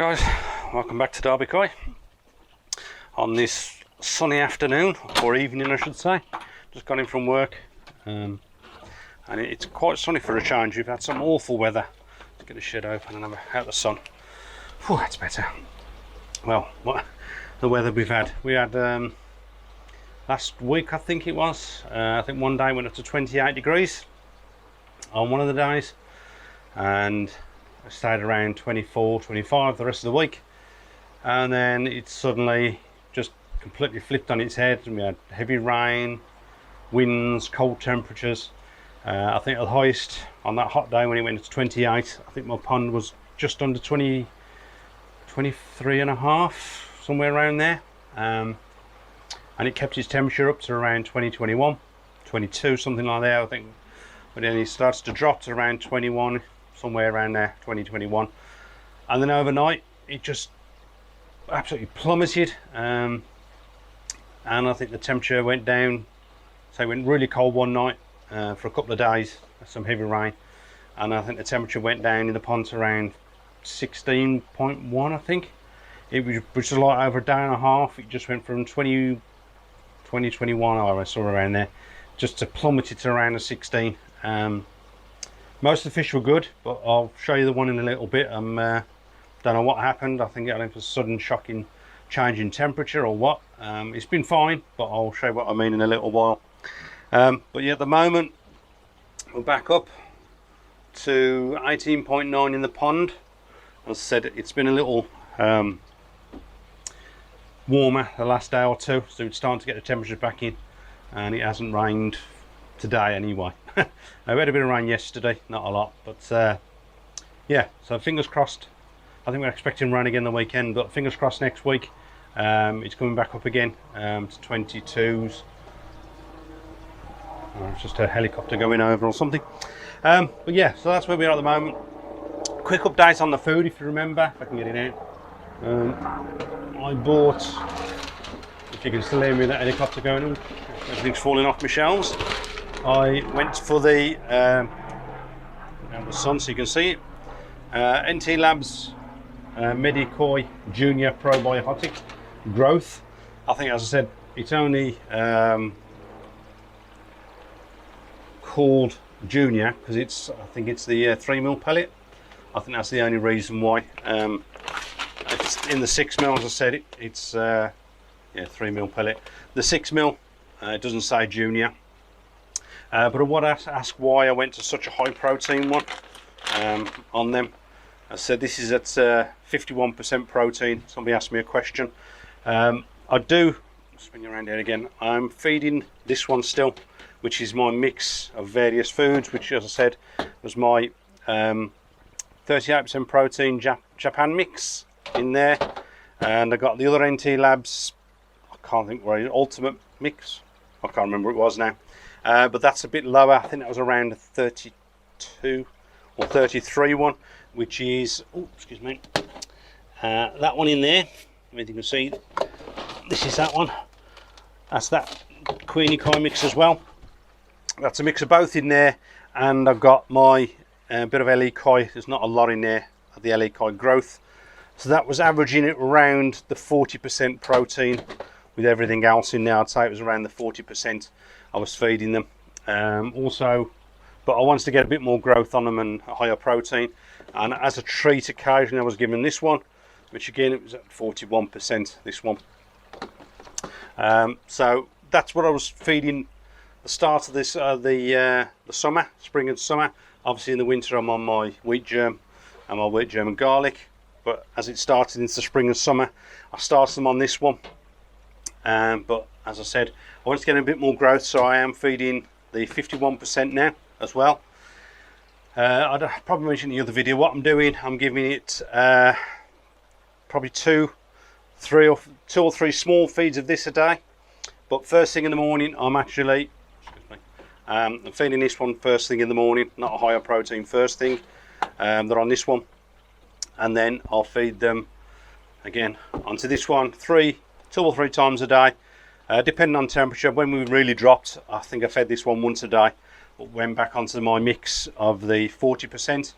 guys, welcome back to Derby Koi on this sunny afternoon, or evening I should say. Just got in from work and it's quite sunny for a change. We've had some awful weather. Let's get the shed open and have out the sun. Whew, that's better. Well, what the weather we've had. We had last week, I think it was, I think one day went up to 28 degrees on one of the days, and I stayed around 24, 25 the rest of the week, and then it suddenly just completely flipped on its head and we had heavy rain, winds, cold temperatures. I think the highest on that hot day when it went to 28, I think my pond was just under 20, 23 and a half, somewhere around there, and it kept its temperature up to around 20, 21, 22, something like that I think, but then it starts to drop to around 21, somewhere around there, 2021, and then overnight it just absolutely plummeted, and I think the temperature went down. So it went really cold one night for a couple of days, some heavy rain, and I think the temperature went down in the pond to around 16.1. I think it was, which is like over a day and a half. It just went from 20, 21, I saw around there, just to plummet it to around a 16. Most of the fish were good, but I'll show you the one in a little bit. Don't know what happened. I think it was a sudden shocking change in temperature or what. It's been fine, but I'll show you what I mean in a little while. But yeah, at the moment we're back up to 18.9 in the pond. As I said, it's been a little warmer the last day or two, so it's starting to get the temperatures back in, and it hasn't rained today anyway. We had a bit of rain yesterday, not a lot, but yeah, so fingers crossed. I think we're expecting rain again the weekend, but fingers crossed next week it's coming back up again to 22s. It's just a helicopter going over or something, but yeah, so that's where we are at the moment. Quick update on the food, if you remember, if I can get it out. I bought, if you can still hear me, that helicopter going on, everything's falling off my shelves. I went for the sun so you can see it, NT Labs Medikoi Junior Probiotic Growth. I think, as I said, it's only called Junior because I think it's the 3ml pellet. I think that's the only reason why. It's in the 6ml, as I said, it's yeah, 3ml pellet. The 6ml, it doesn't say Junior. But I want to ask why I went to such a high protein one on them. I said this is at 51% protein. Somebody asked me a question. I do, spin you around here again, I'm feeding this one still, which is my mix of various foods, which, as I said, was my 38% protein Japan mix in there. And I got the other NT Labs, I can't think where, ultimate mix, I can't remember what it was now. But that's a bit lower. I think that was around a 32 or 33 one, which is, oh, excuse me, that one in there. If you can see, this is that one. That's that Queenie Koi mix as well. That's a mix of both in there, and I've got my bit of LE Koi. There's not a lot in there of the LE Koi growth, so that was averaging it around the 40% protein. With everything else in there, I'd say it was around the 40% I was feeding them. Also, but I wanted to get a bit more growth on them and a higher protein, and as a treat occasionally I was given this one, which again it was at 41%, this one. So that's what I was feeding the start of this the summer, spring and summer. Obviously in the winter I'm on my wheat germ and my wheat germ and garlic, but as it started into spring and summer I started them on this one. But as I said, I want to get a bit more growth, so I am feeding the 51% now as well. I probably mentioned in the other video what I'm doing. I'm giving it probably two or three small feeds of this a day. But first thing in the morning, I'm actually, I'm feeding this one first thing in the morning, not a higher protein first thing. They're on this one, and then I'll feed them again onto this one 2 or 3 times a day, depending on temperature. When we really dropped, I think I fed this one once a day, but went back onto my mix of the 40%.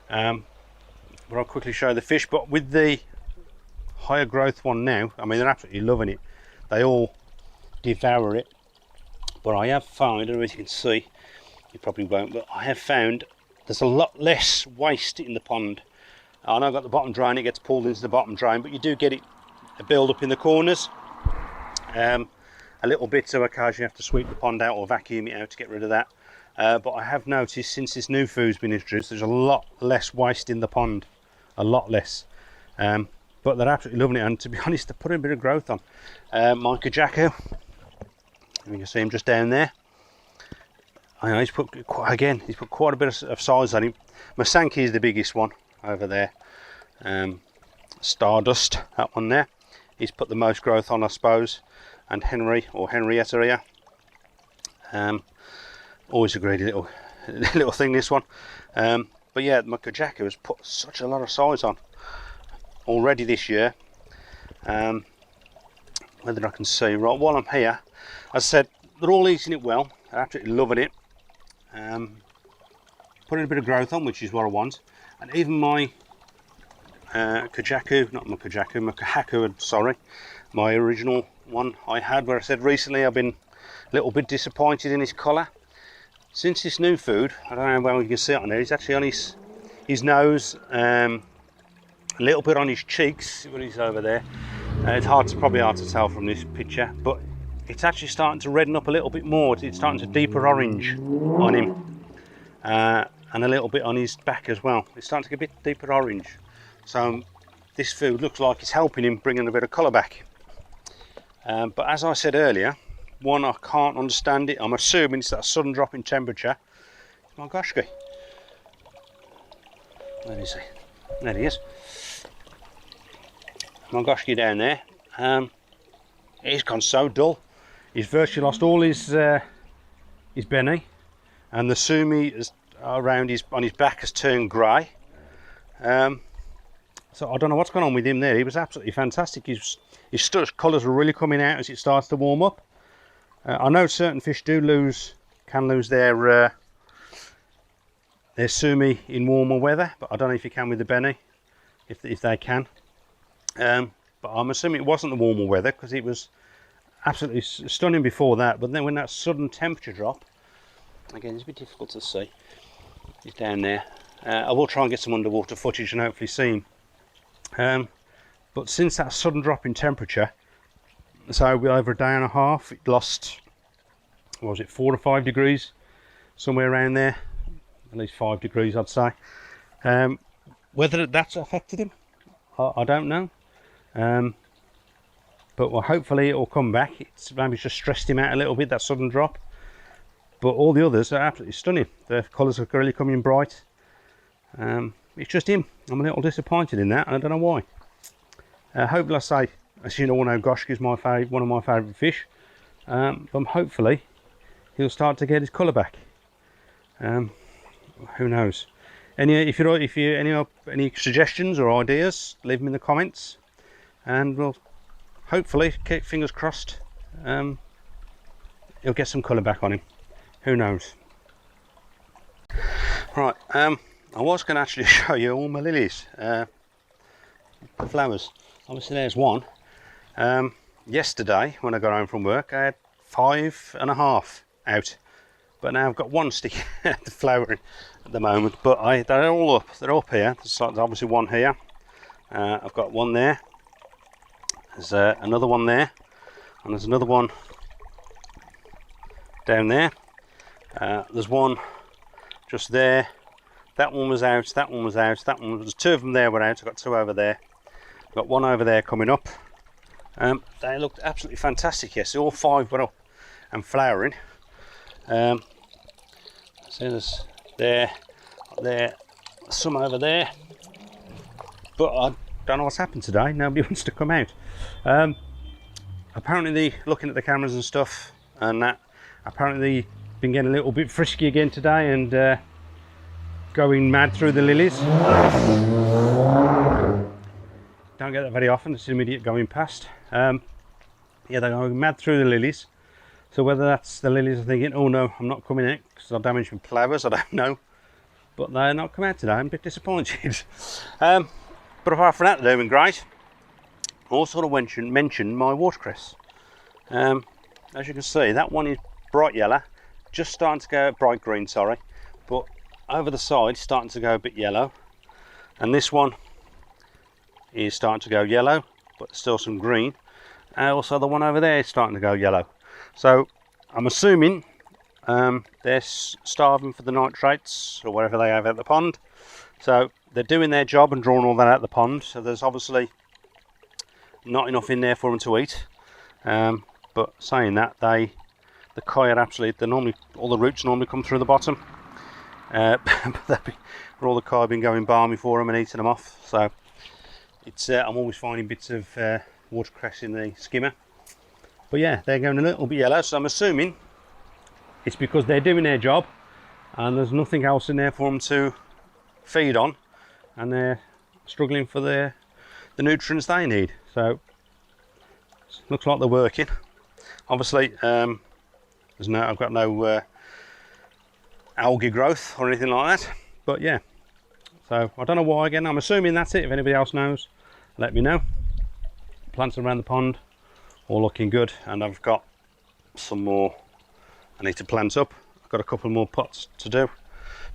But I'll quickly show the fish. But with the higher growth one now. I mean, they're absolutely loving it. They all devour it. But I have found, I don't know if you can see, you probably won't, but I have found there's a lot less waste in the pond. I know I've got the bottom drain, it gets pulled into the bottom drain, but you do get it a build up in the corners. A little bit, so occasionally you have to sweep the pond out or vacuum it out to get rid of that. But I have noticed since this new food's been introduced, there's a lot less waste in the pond. A lot less. But they're absolutely loving it, and to be honest, they're putting a bit of growth on. My Kajako, you can see him just down there. I know he's put quite a bit of size on him. Masanki is the biggest one over there. Stardust, that one there. He's put the most growth on, I suppose. And Henry or Henrietta here. Always a greedy little thing, this one. But yeah, my Kajako has put such a lot of size on already this year. Whether I can see right while I'm here, as I said, they're all eating it well. They're absolutely loving it. Putting a bit of growth on, which is what I want. And even my Kajako, not my Kajako, my Kahaku, sorry, my original one I had, where I said recently I've been a little bit disappointed in his colour. Since this new food, I don't know how well you can see it on there, he's actually on his nose, a little bit on his cheeks. See what he's over there. It's probably hard to tell from this picture, but it's actually starting to redden up a little bit more. It's starting to deeper orange on him, and a little bit on his back as well. It's starting to get a bit deeper orange. So this food looks like it's helping him bringing a bit of colour back. But as I said earlier, one, I can't understand it. I'm assuming it's that sudden drop in temperature. My gosh, where is he? There he is. My gosh, down there. He's gone so dull. He's virtually lost all his benny, and the sumi is around on his back has turned grey. So I don't know what's going on with him there. He was absolutely fantastic. His colours were really coming out as it starts to warm up. I know certain fish can lose their sumi in warmer weather, but I don't know if you can with the benny, if they can. But I'm assuming it wasn't the warmer weather, because it was absolutely stunning before that. But then when that sudden temperature drop, again, it's a bit difficult to see. He's down there. I will try and get some underwater footage and hopefully see him. But since that sudden drop in temperature, so over a day and a half, it lost, what was it, 4 or 5 degrees, somewhere around there, at least 5 degrees I'd say. Whether that's affected him, I don't know. But well, hopefully it will come back. It's maybe just stressed him out a little bit, that sudden drop. But all the others are absolutely stunning. The colours are really coming bright. It's just him. I'm a little disappointed in that, and I don't know why. Hopefully, I say, as you all know, Goshka is one of my favourite fish. But hopefully he'll start to get his colour back. Who knows? Any suggestions or ideas, leave them in the comments, and we'll hopefully, keep fingers crossed, he'll get some colour back on him. Who knows? Right, I was going to actually show you all my lilies, flowers. Obviously there's one. Yesterday when I got home from work, I had 5.5 out, but now I've got one sticking out the flowering at the moment. But they're all up. They're up here. There's obviously one here. I've got one there. There's another one there, and there's another one down there. There's one just there. That one was out. That one was out. That one was, 2 of them there were out. I've got 2 over there. Got one over there coming up. They looked absolutely fantastic. Yes, all 5 were up and flowering. So there's there, some over there, but I don't know what's happened today. Nobody wants to come out. Apparently, looking at the cameras and stuff, and that apparently been getting a little bit frisky again today and going mad through the lilies. Don't get that very often. It's an idiot going past. Yeah, they're going mad through the lilies. So whether that's the lilies are thinking, oh no, I'm not coming out because I'll damage my flowers, I don't know. But they're not coming out today. I'm a bit disappointed. But apart from that, they're doing great. also to mention my watercress. As you can see, that one is bright yellow, just starting to go bright green, sorry, but over the side starting to go a bit yellow, and this one is starting to go yellow, but still some green, and also the one over there is starting to go yellow. So I'm assuming they're starving for the nitrates or whatever they have at the pond, so they're doing their job and drawing all that out of the pond. So there's obviously not enough in there for them to eat, but saying that, the koi are absolutely, all the roots normally come through the bottom, but all the koi have been going balmy for them and eating them off. So it's I'm always finding bits of watercress in the skimmer, but yeah, they're going a little bit yellow, so I'm assuming it's because they're doing their job and there's nothing else in there for them to feed on, and they're struggling for the nutrients they need. So looks like they're working. Obviously I've got no algae growth or anything like that, but yeah, so I don't know why. Again, I'm assuming that's it. If anybody else knows, let me know. Plants around the pond all looking good, and I've got some more I need to plant up. I've got a couple more pots to do.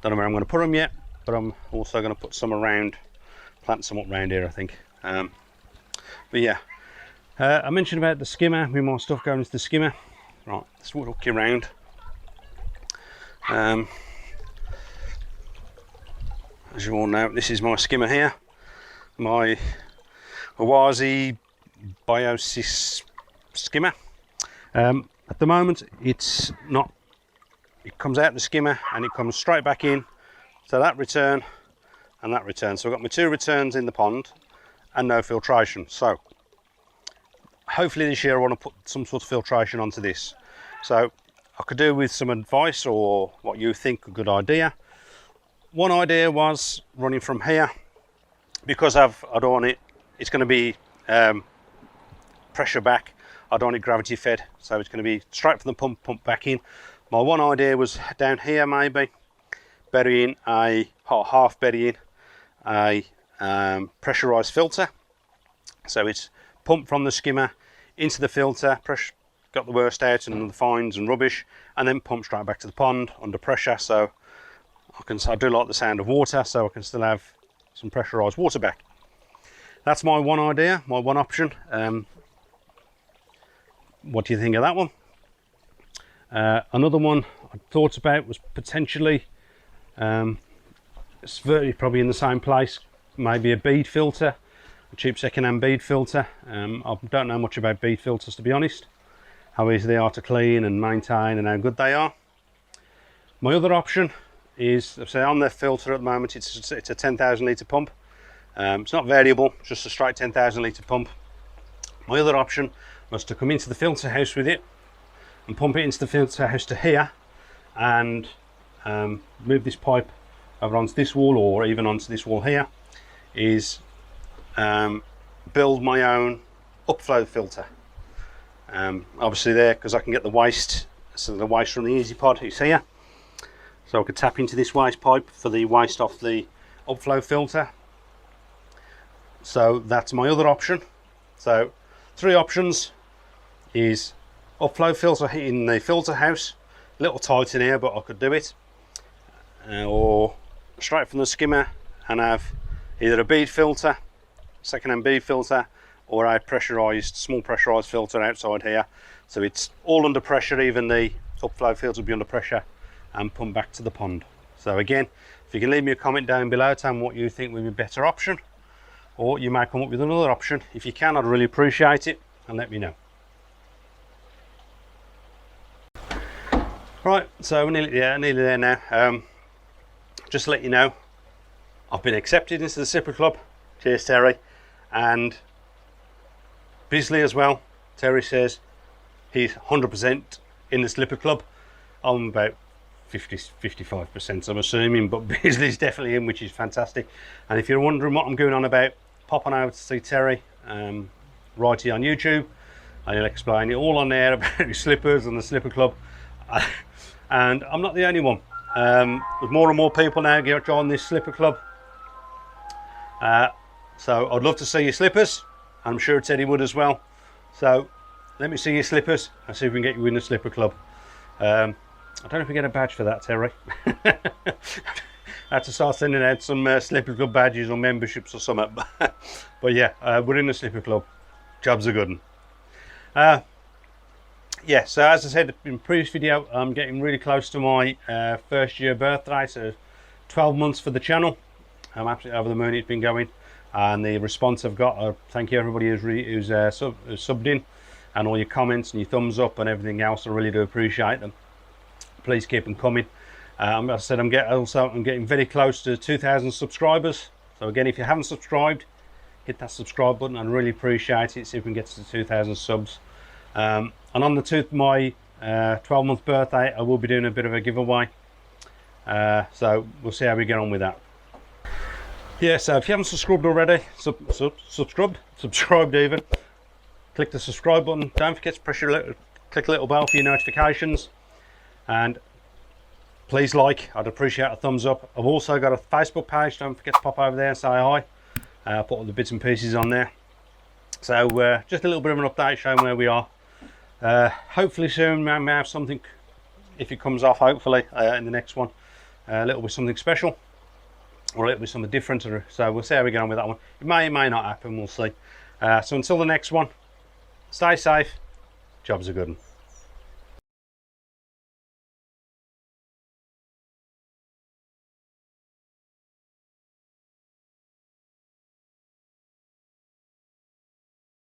Don't know where I'm going to put them yet, but I'm also going to put some around, plant some up around here, I think. But yeah, I mentioned about the skimmer, with more stuff going into the skimmer. Right, let's walk you around. As you all know, this is my skimmer here, my Awazi Biosis skimmer. At the moment, it's not. It comes out the skimmer and it comes straight back in. So that return and that return. So I've got my two returns in the pond and no filtration. So hopefully this year I want to put some sort of filtration onto this. So I could do with some advice or what you think a good idea. One idea was running from here, because I don't want it. It's going to be pressure back. I don't want it gravity fed, so it's going to be straight from the pump back in. My one idea was down here, maybe burying half burying a pressurized filter, so it's pumped from the skimmer into the filter, got the worst out and the fines and rubbish, and then pumped straight back to the pond under pressure. So I do like the sound of water, so I can still have some pressurized water back. That's my one idea, my one option. What do you think of that one? Another one I thought about was potentially, it's probably in the same place, maybe a bead filter, a cheap second-hand bead filter. I don't know much about bead filters, to be honest, how easy they are to clean and maintain and how good they are. My other option is, say on the filter at the moment, it's a 10,000 litre pump. It's not variable, it's just a straight 10,000 litre pump. My other option was to come into the filter house with it and pump it into the filter house to here, and move this pipe over onto this wall or even onto this wall here, is build my own upflow filter. Obviously there, because I can get the waste, so the waste from the Easy Pod is here, so I could tap into this waste pipe for the waste off the upflow filter. So that's my other option. So three options is upflow filter in the filter house, a little tight in here but I could do it, or straight from the skimmer and have either a bead filter, second-hand bead filter, or a small pressurized filter outside here, so it's all under pressure. Even the upflow filter will be under pressure and pump back to the pond. So again, if you can leave me a comment down below, tell me what you think would be a better option, or you may come up with another option. If you can, I'd really appreciate it, and let me know. Right, so we're nearly there now. Just to let you know, I've been accepted into the Slipper Club. Cheers, Terry. And Bisley as well. Terry says he's 100% in the Slipper Club. I'm about 55%, I'm assuming, but Bisley's definitely in, which is fantastic. And if you're wondering what I'm going on about, pop on over to see Terry, right here on YouTube, and he'll explain it all on there about slippers and the Slipper Club. And I'm not the only one. There's more and more people now join this Slipper Club. So I'd love to see your slippers. I'm sure it said he would as well. So let me see your slippers and see if we can get you in the slipper club. I don't know if we get a badge for that, Terry. I have to start sending out some slipper club badges or memberships or something. But yeah, we're in the slipper club. Job's a good one. Yeah, so as I said in the previous video, I'm getting really close to my first year birthday, so 12 months for the channel. I'm absolutely over the moon it's been going, and the response I've got, thank you everybody who's subbed in, and all your comments and your thumbs up and everything else. I really do appreciate them. Please keep them coming. As I said, I'm getting very close to 2,000 subscribers. So again, if you haven't subscribed, hit that subscribe button. I'd really appreciate it. See if we can get to 2,000 subs. And on my 12-month birthday, I will be doing a bit of a giveaway. So we'll see how we get on with that. Yeah, so if you haven't subscribed already, subscribed even, click the subscribe button. Don't forget to click the little bell for your notifications. And please I'd appreciate a thumbs up. I've also got a Facebook page. Don't forget to pop over there and say hi. I'll put all the bits and pieces on there. So just a little bit of an update showing where we are. Hopefully soon we may have something, if it comes off, hopefully in the next one, a little bit something special or a little bit something different. So we'll see how we get on with that one. It may not happen, we'll see. So until the next one, stay safe. Job's a good one.